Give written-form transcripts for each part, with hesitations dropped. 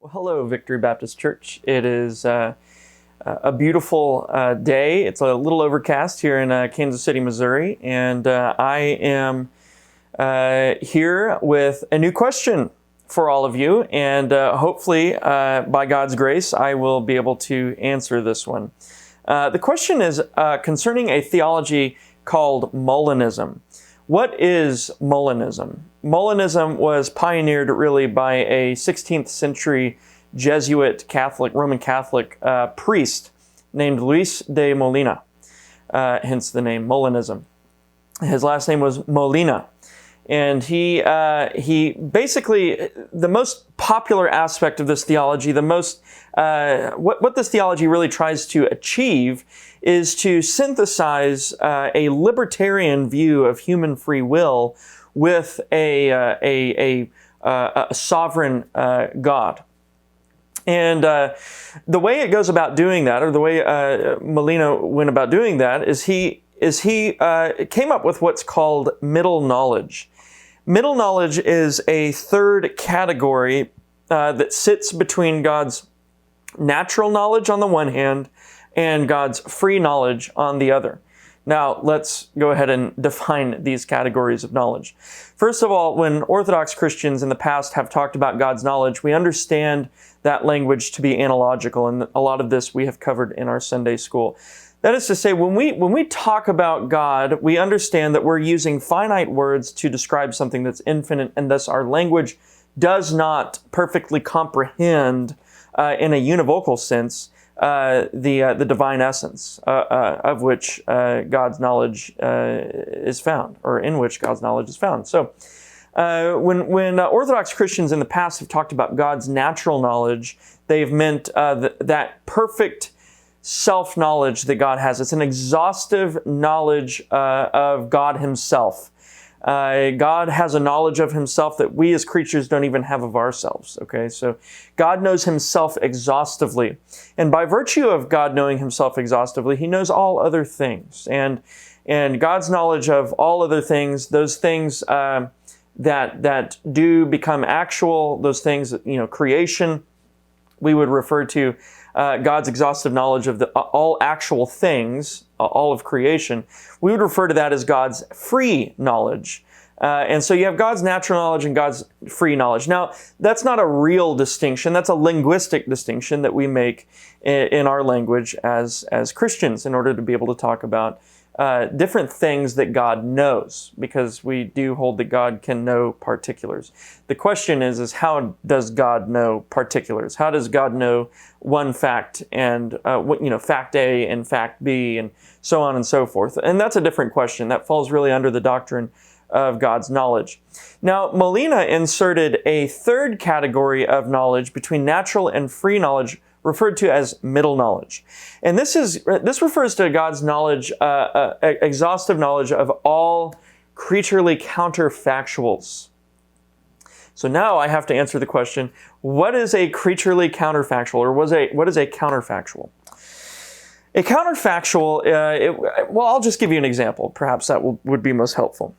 Well, hello, Victory Baptist Church. It is a beautiful day. It's a little overcast here in Kansas City, Missouri, and I am here with a new question for all of you, and hopefully, by God's grace, I will be able to answer this one. The question is concerning a theology called Molinism. What is Molinism? Molinism was pioneered really by a 16th century Jesuit Roman Catholic priest named Luis de Molina, hence the name Molinism. His last name was Molina. And he basically, the most popular aspect of this theology, what this theology really tries to achieve is to synthesize a libertarian view of human free will with a sovereign God. And the way it goes about doing that, or the way Molina went about doing that, is he came up with what's called middle knowledge. Middle knowledge is a third category that sits between God's natural knowledge on the one hand and God's free knowledge on the other. Now, let's go ahead and define these categories of knowledge. First of all, when Orthodox Christians in the past have talked about God's knowledge, we understand that language to be analogical, and a lot of this we have covered in our Sunday school. That is to say, when we talk about God, we understand that we're using finite words to describe something that's infinite, and thus our language does not perfectly comprehend, in a univocal sense, the divine essence of which God's knowledge is found, or in which God's knowledge is found. So, when Orthodox Christians in the past have talked about God's natural knowledge, they've meant that perfect self-knowledge that God has. It's an exhaustive knowledge of God Himself. God has a knowledge of Himself that we as creatures don't even have of ourselves. Okay, so God knows Himself exhaustively. And by virtue of God knowing Himself exhaustively, He knows all other things. And God's knowledge of all other things, those things that do become actual, those things, creation, we would refer to God's exhaustive knowledge of all actual things, all of creation. We would refer to that as God's free knowledge. And so you have God's natural knowledge and God's free knowledge. Now, that's not a real distinction. That's a linguistic distinction that we make in our language as Christians in order to be able to talk about different things that God knows, because we do hold that God can know particulars. The question is how does God know particulars? How does God know one fact and fact A and fact B and so on and so forth? And that's a different question. That falls really under the doctrine of God's knowledge. Now, Molina inserted a third category of knowledge between natural and free knowledge, referred to as middle knowledge. And this refers to God's knowledge, exhaustive knowledge of all creaturely counterfactuals. So now I have to answer the question, what is a creaturely counterfactual, or what is a counterfactual? A counterfactual, I'll just give you an example. Perhaps that would be most helpful.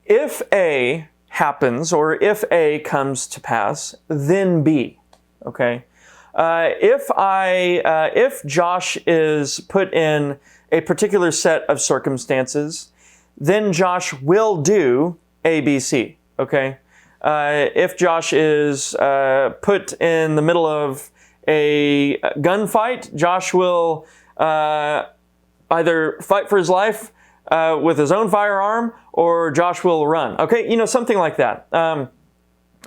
If A happens, or if A comes to pass, then B, okay? If Josh is put in a particular set of circumstances, then Josh will do A, B, C, okay? If Josh is put in the middle of a gunfight, Josh will either fight for his life with his own firearm, or Josh will run, okay? Something like that.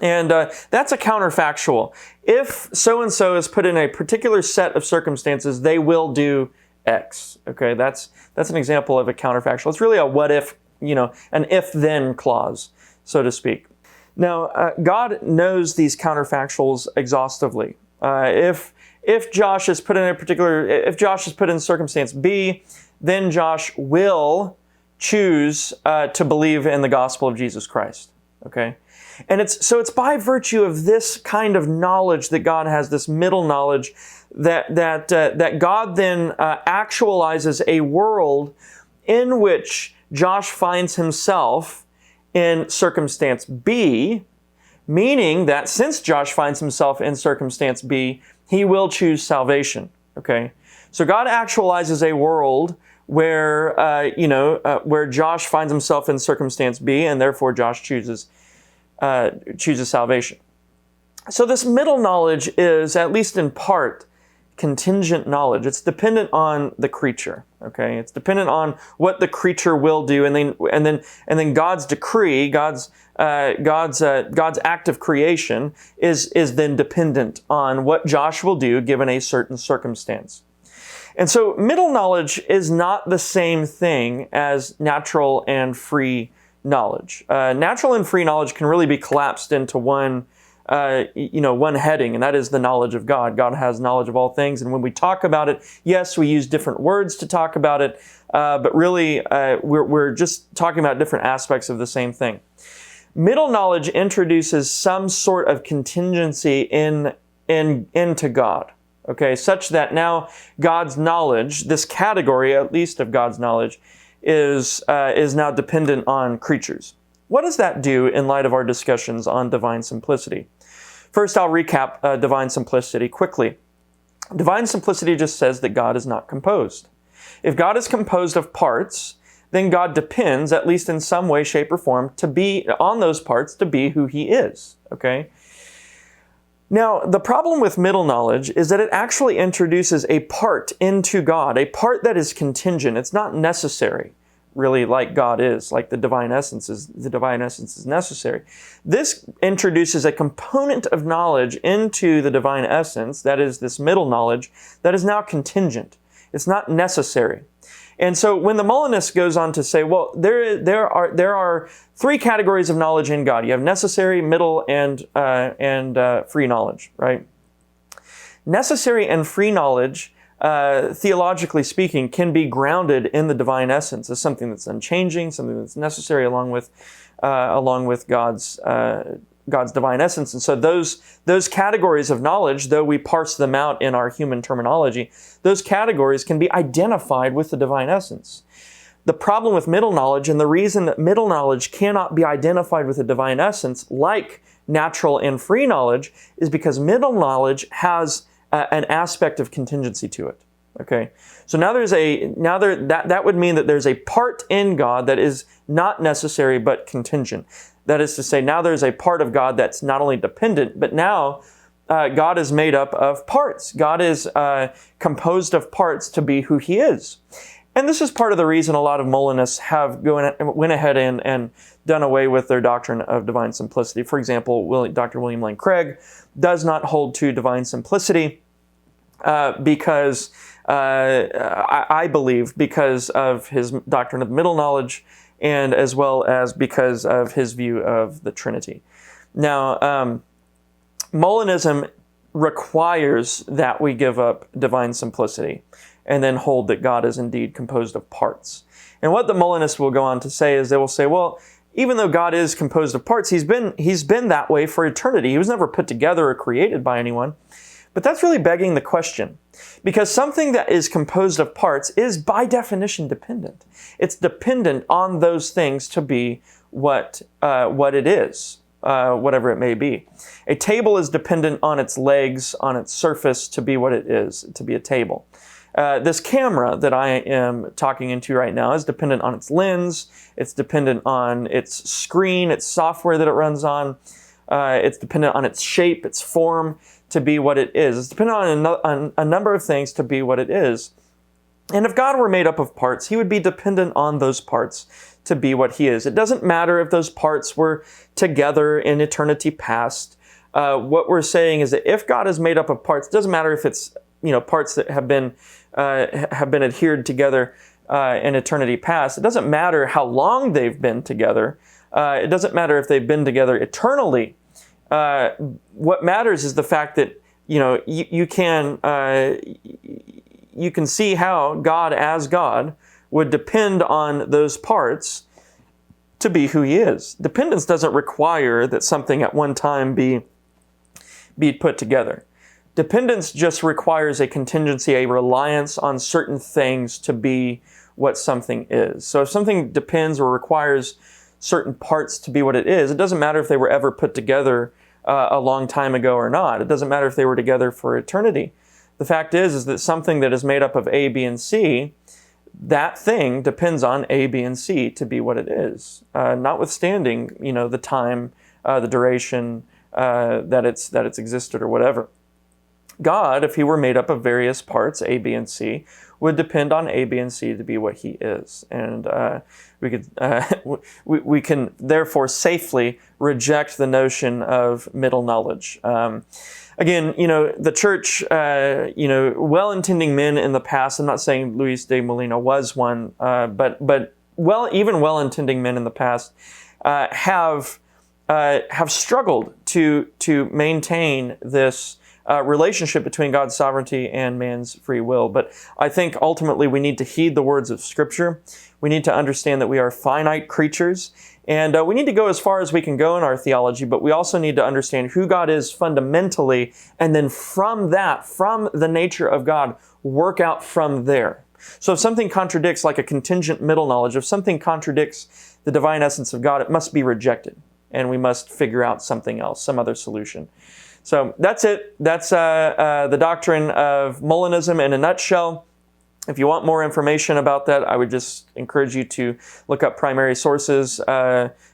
And that's a counterfactual. If so-and-so is put in a particular set of circumstances, they will do X. Okay, that's an example of a counterfactual. It's really a what if, an if-then clause, so to speak. Now, God knows these counterfactuals exhaustively. If Josh is put in circumstance B, then Josh will choose to believe in the gospel of Jesus Christ. Okay? And it's by virtue of this kind of knowledge that God has, this middle knowledge, that God then actualizes a world in which Josh finds himself in circumstance B, meaning that since Josh finds himself in circumstance B, he will choose salvation. Okay, so God actualizes a world where where Josh finds himself in circumstance B, and therefore Josh chooses salvation. So this middle knowledge is, at least in part, contingent knowledge. It's dependent on the creature. Okay, it's dependent on what the creature will do, and then God's decree, God's act of creation is then dependent on what Josh will do given a certain circumstance. And so middle knowledge is not the same thing as natural and free knowledge. Natural and free knowledge can really be collapsed into one heading, and that is the knowledge of God. God has knowledge of all things, and when we talk about it, yes, we use different words to talk about it, but really we're just talking about different aspects of the same thing. Middle knowledge introduces some sort of contingency into God. Okay, such that now God's knowledge, this category at least of God's knowledge, is now dependent on creatures. What does that do in light of our discussions on divine simplicity? First, I'll recap divine simplicity quickly. Divine simplicity just says that God is not composed. If God is composed of parts, then God depends, at least in some way, shape, or form, to be on those parts to be who He is. Okay. Now, the problem with middle knowledge is that it actually introduces a part into God, a part that is contingent. It's not necessary, really, like God is, like the divine essence is. The divine essence is necessary. This introduces a component of knowledge into the divine essence, that is this middle knowledge, that is now contingent. It's not necessary. And so when the Molinist goes on to say, well, there are three categories of knowledge in God. You have necessary, middle, and free knowledge, right? Necessary and free knowledge, theologically speaking, can be grounded in the divine essence as something that's unchanging, something that's necessary along with God's divine essence. And so those categories of knowledge, though we parse them out in our human terminology, those categories can be identified with the divine essence. The problem with middle knowledge, and the reason that middle knowledge cannot be identified with the divine essence like natural and free knowledge, is because middle knowledge has an aspect of contingency to it. Okay, so that would mean that there's a part in God that is not necessary but contingent. That is to say, now there's a part of God that's not only dependent, but now God is made up of parts. God is composed of parts to be who He is. And this is part of the reason a lot of Molinists went ahead and done away with their doctrine of divine simplicity. For example, Dr. William Lane Craig does not hold to divine simplicity because I believe because of his doctrine of middle knowledge, and as well as because of his view of the Trinity. Now, Molinism requires that we give up divine simplicity and then hold that God is indeed composed of parts. And what the Molinists will go on to say is they will say, well, even though God is composed of parts, He's been that way for eternity. He was never put together or created by anyone. But that's really begging the question, because something that is composed of parts is by definition dependent. It's dependent on those things to be what it is, whatever it may be. A table is dependent on its legs, on its surface to be what it is, to be a table. This camera that I am talking into right now is dependent on its lens. It's dependent on its screen, its software that it runs on. It's dependent on its shape, its form, to be what it is. It's dependent on a number of things to be what it is. And if God were made up of parts, He would be dependent on those parts to be what He is. It doesn't matter if those parts were together in eternity past. What we're saying is that if God is made up of parts, it doesn't matter if it's parts that have been adhered together in eternity past. It doesn't matter how long they've been together. It doesn't matter if they've been together eternally. What matters is the fact that you can see how God as God would depend on those parts to be who He is. Dependence doesn't require that something at one time be put together. Dependence just requires a contingency, a reliance on certain things to be what something is. So if something depends or requires certain parts to be what it is. It doesn't matter if they were ever put together a long time ago or not. It doesn't matter if they were together for eternity. The fact is that something that is made up of A, B, and C, that thing depends on A, B, and C to be what it is, notwithstanding, the time, the duration that it's existed or whatever. God, if he were made up of various parts, A, B, and C, would depend on A, B, and C to be what he is. And we can therefore safely reject the notion of middle knowledge. Again, the church, well-intending men in the past, I'm not saying Luis de Molina was one, but even well-intending men in the past have struggled to maintain this relationship between God's sovereignty and man's free will. But I think ultimately we need to heed the words of Scripture. We need to understand that we are finite creatures, and we need to go as far as we can go in our theology, but we also need to understand who God is fundamentally, and then from the nature of God, work out from there. So if something contradicts, like a contingent middle knowledge, if something contradicts the divine essence of God, it must be rejected, and we must figure out something else, some other solution. So that's it. That's the doctrine of Molinism in a nutshell. If you want more information about that, I would just encourage you to look up primary sources.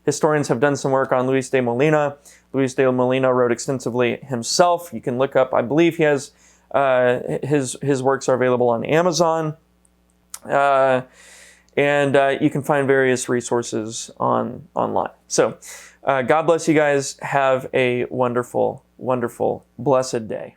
Historians have done some work on Luis de Molina. Luis de Molina wrote extensively himself. You can look up, I believe he has, his works are available on Amazon. And you can find various resources online. So God bless you guys. Have a wonderful, wonderful, blessed day.